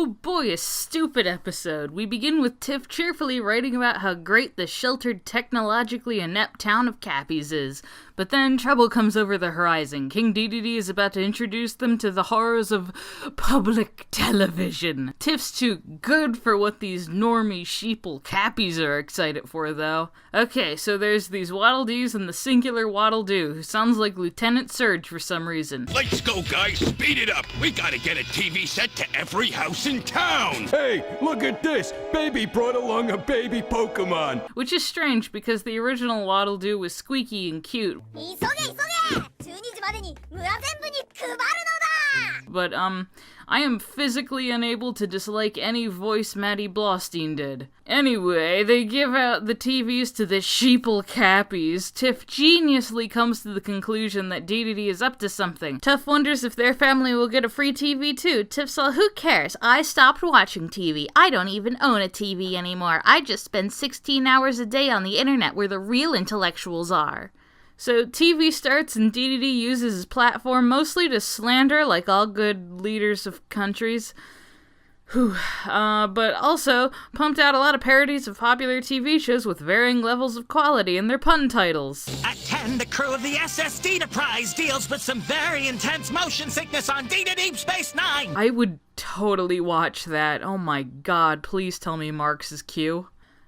Oh boy, a stupid episode. We begin with Tiff cheerfully writing about how great the sheltered, technologically inept town of Cappies is. But then trouble comes over the horizon. King Dedede is about to introduce them to the horrors of public television. Tiff's too good for what these normie sheeple Cappies are excited for, though. Okay, so there's these Waddle-Dees and the singular Waddle-Doo, who sounds like Lieutenant Surge for some reason. Let's go, guys. Speed it up. We gotta get a TV set to every house in town. Hey, look at this. Baby brought along a baby Pokemon. Which is strange, because the original Waddle-Doo was squeaky and cute. But, I am physically unable to dislike any voice Maddie Blaustein did. Anyway, they give out the TVs to the sheeple Cappies. Tiff geniusly comes to the conclusion that Dedede is up to something. Tuff wonders if their family will get a free TV too. Tiff's all, who cares? I stopped watching TV. I don't even own a TV anymore. I just spend 16 hours a day on the internet where the real intellectuals are. So TV starts and Dedede uses his platform mostly to slander, like all good leaders of countries. But also pumped out a lot of parodies of popular TV shows with varying levels of quality in their pun titles. At 10, the crew of the SS Enterprise deals with some very intense motion sickness on D to Deep Space Nine. I would totally watch that. Oh my god, please tell me Marx is Q.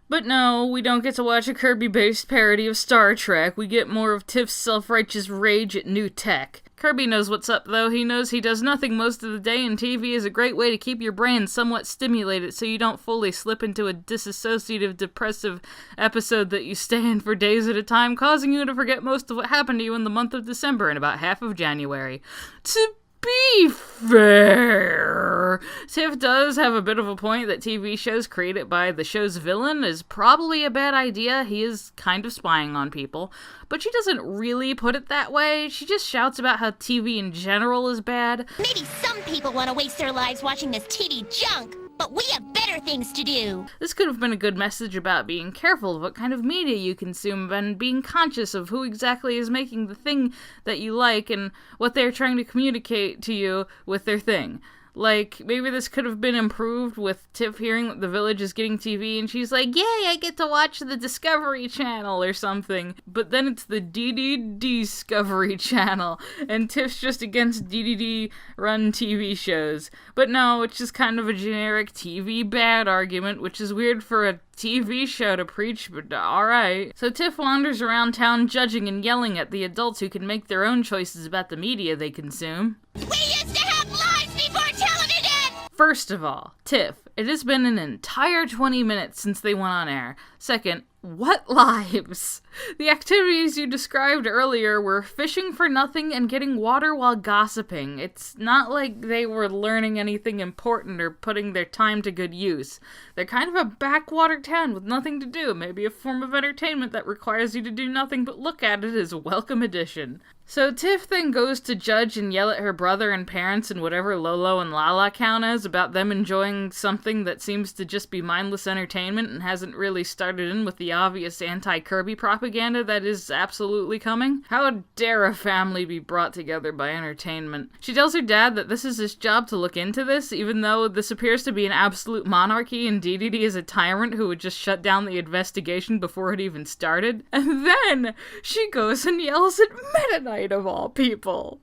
But no, we don't get to watch a Kirby-based parody of Star Trek. We get more of Tiff's self-righteous rage at new tech. Kirby knows what's up, though. He knows he does nothing most of the day, and TV is a great way to keep your brain somewhat stimulated so you don't fully slip into a disassociative, depressive episode that you stay in for days at a time, causing you to forget most of what happened to you in the month of December and about half of January. To be fair, Tiff does have a bit of a point that TV shows created by the show's villain is probably a bad idea. He is kind of spying on people, but she doesn't really put it that way. She just shouts about how TV in general is bad. Maybe some people want to waste their lives watching this TV junk, but we have better things to do. This could have been a good message about being careful of what kind of media you consume and being conscious of who exactly is making the thing that you like and what they're trying to communicate to you with their thing. Like, maybe this could have been improved with Tiff hearing that the village is getting TV and she's like, yay, I get to watch the Discovery Channel or something. But then it's the DD Discovery Channel, and Tiff's just against DDD-run TV shows. But no, it's just kind of a generic TV bad argument, which is weird for a TV show to preach, but alright. So Tiff wanders around town judging and yelling at the adults who can make their own choices about the media they consume. We used to have lives before television! First of all, Tiff, it has been an entire 20 minutes since they went on air. Second, what lives? The activities you described earlier were fishing for nothing and getting water while gossiping. It's not like they were learning anything important or putting their time to good use. They're kind of a backwater town with nothing to do, maybe a form of entertainment that requires you to do nothing but look at it as a welcome addition. So Tiff then goes to judge and yell at her brother and parents and whatever Lolo and Lala count as about them enjoying something that seems to just be mindless entertainment and hasn't really started in with the obvious anti-Kirby propaganda that is absolutely coming. How dare a family be brought together by entertainment? She tells her dad that this is his job to look into this, even though this appears to be an absolute monarchy and Dedede is a tyrant who would just shut down the investigation before it even started. And then she goes and yells at Meta Knight of all people.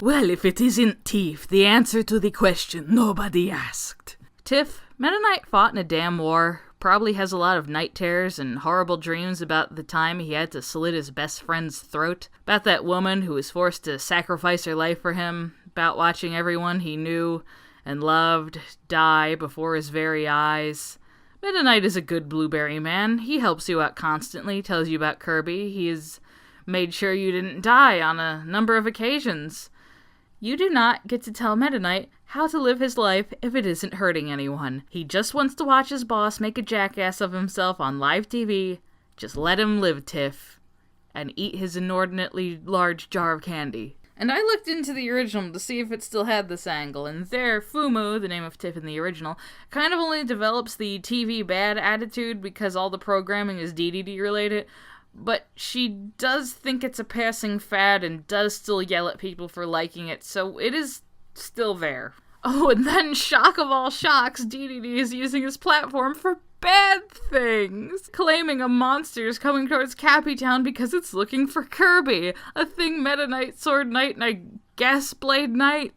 Well, if it isn't Tiff, the answer to the question nobody asked. Tiff, Meta Knight fought in a damn war, probably has a lot of night terrors and horrible dreams about the time he had to slit his best friend's throat, about that woman who was forced to sacrifice her life for him, about watching everyone he knew and loved die before his very eyes. Meta Knight is a good blueberry man. He helps you out constantly, tells you about Kirby. He has made sure you didn't die on a number of occasions. You do not get to tell Meta Knight how to live his life if it isn't hurting anyone. He just wants to watch his boss make a jackass of himself on live TV. Just let him live, Tiff, and eat his inordinately large jar of candy. And I looked into the original to see if it still had this angle, and there, Fumu, the name of Tiff in the original, kind of only develops the TV bad attitude because all the programming is DDD related, but she does think it's a passing fad and does still yell at people for liking it, so it is still there. Oh, and then, shock of all shocks, DDD is using his platform for bad things, claiming a monster is coming towards Cappy Town because it's looking for Kirby, a thing Meta Knight, Sword Knight, and I guess Blade Knight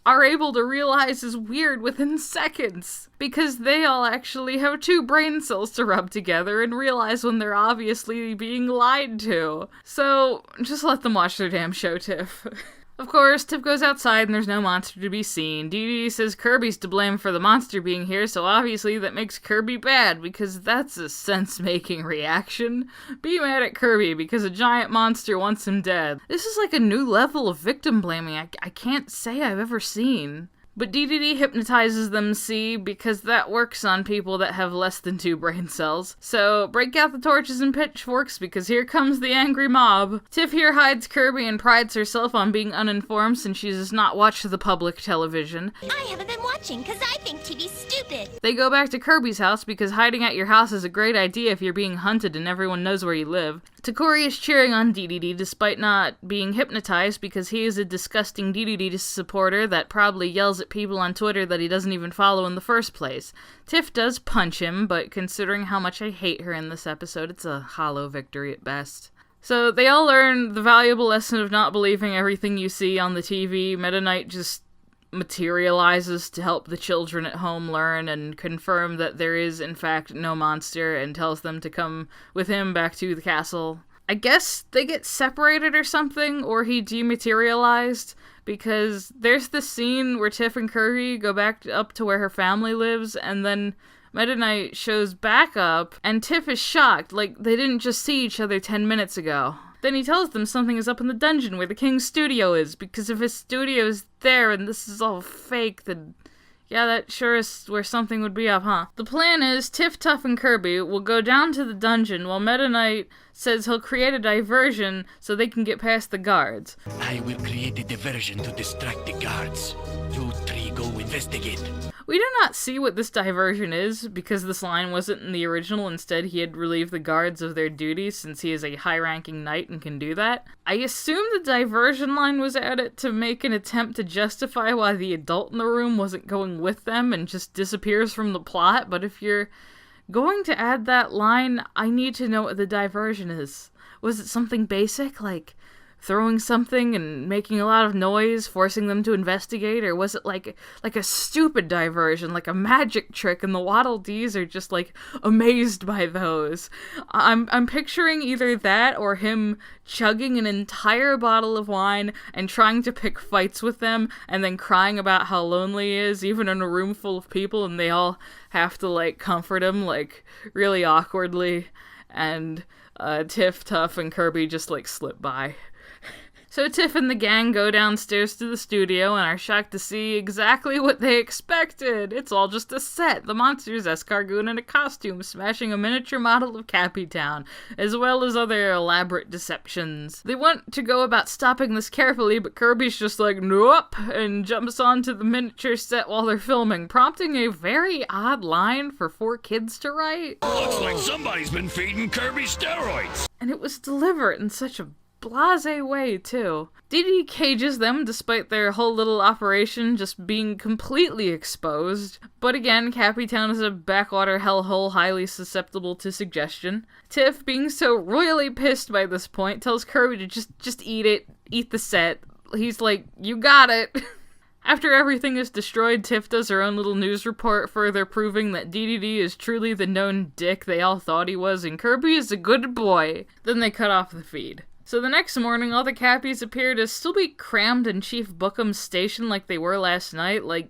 are able to realize is weird within seconds, because they all actually have 2 brain cells to rub together and realize when they're obviously being lied to. So, just let them watch their damn show, Tiff. Of course, Tiff goes outside and there's no monster to be seen. DDD says Kirby's to blame for the monster being here, so obviously that makes Kirby bad, because that's a sense-making reaction. Be mad at Kirby because a giant monster wants him dead. This is like a new level of victim blaming I can't say I've ever seen. But DDD hypnotizes them, see, because that works on people that have less than 2 brain cells. So, break out the torches and pitchforks, because here comes the angry mob. Tiff here hides Kirby and prides herself on being uninformed since she does not watch the public television. I haven't been watching because I think TV's stupid. They go back to Kirby's house because hiding at your house is a great idea if you're being hunted and everyone knows where you live. Takori is cheering on DDD despite not being hypnotized because he is a disgusting DDD supporter that probably yells at people on Twitter that he doesn't even follow in the first place. Tiff does punch him, but considering how much I hate her in this episode, it's a hollow victory at best. So they all learn the valuable lesson of not believing everything you see on the TV. Meta Knight just materializes to help the children at home learn and confirm that there is in fact no monster, and tells them to come with him back to the castle. I guess they get separated or something, or he dematerialized, because there's this scene where Tiff and Kirby go back up to where her family lives, and then Meta Knight shows back up, and Tiff is shocked, like they didn't just see each other 10 minutes ago. Then he tells them something is up in the dungeon where the king's studio is, because if his studio is there and this is all fake, then yeah, that sure is where something would be up, huh? The plan is Tiff, Tuff, and Kirby will go down to the dungeon while Meta Knight says he'll create a diversion so they can get past the guards. I will create a diversion to distract the guards. You 3 go investigate. We do not see what this diversion is, because this line wasn't in the original. Instead, he had relieved the guards of their duties since he is a high-ranking knight and can do that. I assume the diversion line was added to make an attempt to justify why the adult in the room wasn't going with them and just disappears from the plot, but if you're going to add that line, I need to know what the diversion is. Was it something basic, like throwing something and making a lot of noise, forcing them to investigate, or was it like a stupid diversion, like a magic trick, and the Waddle Dees are just like amazed by those? I'm picturing either that or him chugging an entire bottle of wine and trying to pick fights with them, and then crying about how lonely he is, even in a room full of people, and they all have to like comfort him like really awkwardly, and Tiff, Tuff, and Kirby just like slip by. So Tiff and the gang go downstairs to the studio and are shocked to see exactly what they expected. It's all just a set. The monster's escargoon in a costume smashing a miniature model of Cappy Town, as well as other elaborate deceptions. They want to go about stopping this carefully, but Kirby's just like, nope, and jumps onto the miniature set while they're filming, prompting a very odd line for 4 kids to write. Looks like somebody's been feeding Kirby steroids. And it was delivered in such a blasé way, too. DD cages them despite their whole little operation just being completely exposed. But again, Cappy Town is a backwater hellhole highly susceptible to suggestion. Tiff, being so royally pissed by this point, tells Kirby to just eat it, eat the set. He's like, you got it. After everything is destroyed, Tiff does her own little news report, further proving that DDD is truly the known dick they all thought he was, and Kirby is a good boy. Then they cut off the feed. So the next morning, all the Cappies appear to still be crammed in Chief Bookham's station like they were last night. Like,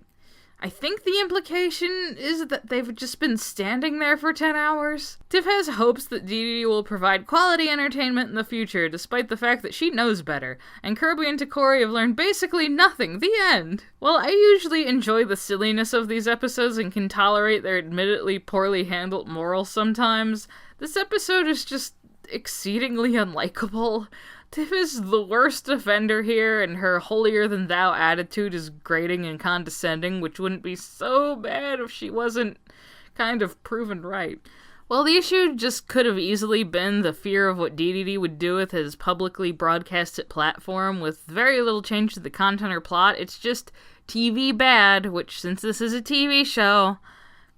I think the implication is that they've just been standing there for 10 hours. Tiff has hopes that DDD will provide quality entertainment in the future, despite the fact that she knows better, and Kirby and Takori have learned basically nothing. The end. While I usually enjoy the silliness of these episodes and can tolerate their admittedly poorly handled morals sometimes, this episode is just exceedingly unlikable. Tiff is the worst offender here, and her holier-than-thou attitude is grating and condescending, which wouldn't be so bad if she wasn't kind of proven right. Well, the issue just could have easily been the fear of what DDD would do with his publicly broadcasted platform, with very little change to the content or plot. It's just TV bad, which since this is a TV show,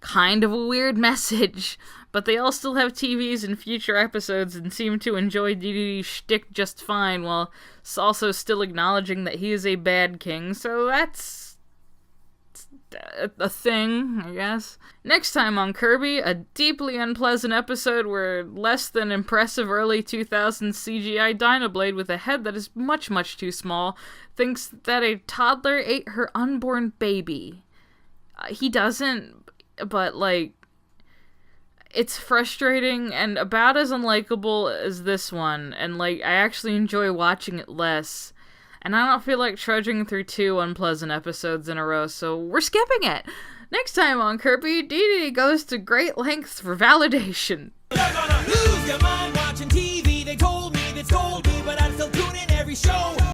kind of a weird message, but they all still have TVs in future episodes and seem to enjoy DDD's shtick just fine, while also still acknowledging that he is a bad king, so that's a thing, I guess. Next time on Kirby, a deeply unpleasant episode where less than impressive early 2000s CGI Dynablade with a head that is much, much too small thinks that a toddler ate her unborn baby. He doesn't, but, like, it's frustrating and about as unlikable as this one, and, like, I actually enjoy watching it less. And I don't feel like trudging through 2 unpleasant episodes in a row, so we're skipping it! Next time on Kirby, DDD goes to great lengths for validation. You're gonna lose your mind watching TV. They told me, they told me, but I'm still tuning every show.